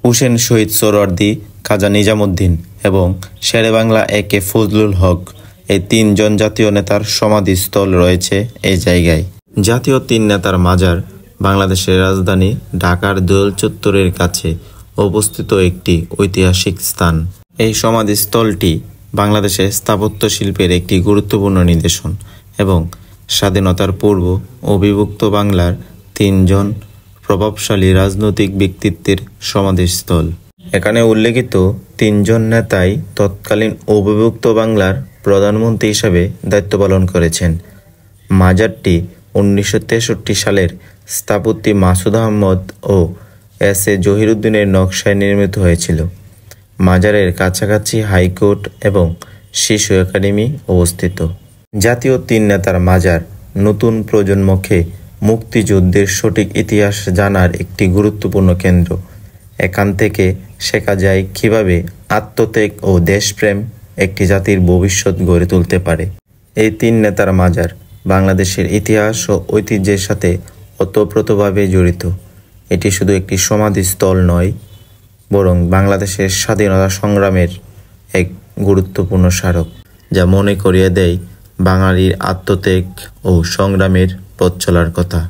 হুসেন শহীদ সোহরাওয়ার্দী, খাজা নিজামুদ্দিন এবং শেরেবাংলা একে ফজলুল হক এই তিনজন জাতীয় নেতার সমাধিস্থল রয়েছে এই জায়গায়। জাতীয় তিন নেতার মাজার বাংলাদেশের রাজধানী ঢাকার দোয়েল চত্বরের কাছে অবস্থিত একটি ঐতিহাসিক স্থান। এই সমাধিস্থলটি বাংলাদেশের স্থাপত্য শিল্পের একটি গুরুত্বপূর্ণ নিদর্শন এবং স্বাধীনতার পূর্ব ও বিভক্ত বাংলার তিনজন প্রভাবশালী রাজনৈতিক ব্যক্তিত্বের সমাধিস্থল। এখানে উল্লেখিত তিনজন নেতাই তৎকালীন অবিভক্ত বাংলার প্রধানমন্ত্রী হিসাবে দায়িত্ব পালন করেছেন। মাজারটি 1963 সালের স্থপতি মাসুদ আহমদ ও এস.এ. জহিরুদ্দিনের নকশায় নির্মিত হয়েছিল। মাজারের কাছাকাছি হাইকোর্ট এবং শিশু একাডেমি অবস্থিত। জাতীয় তিন নেতার মাজার নতুন প্রজন্মকে মুক্তিযুদ্ধের সঠিক ইতিহাস জানার একটি গুরুত্বপূর্ণ কেন্দ্র। এখান থেকে শেখা যায় কিভাবে আত্মত্যাগ ও দেশপ্রেম একটি জাতির ভবিষ্যৎ গড়ে তুলতে পারে। এই তিন নেতার মাজার বাংলাদেশের ইতিহাস ও ঐতিহ্যের সাথে ওতপ্রোতভাবে জড়িত। এটি শুধু একটি সমাধিস্থল নয়, বরং বাংলাদেশের স্বাধীনতা সংগ্রামের এক গুরুত্বপূর্ণ স্মারক, যা মনে করিয়ে দেয় বাঙালির আত্মত্যাগ ও সংগ্রামের পথ চলার কথা।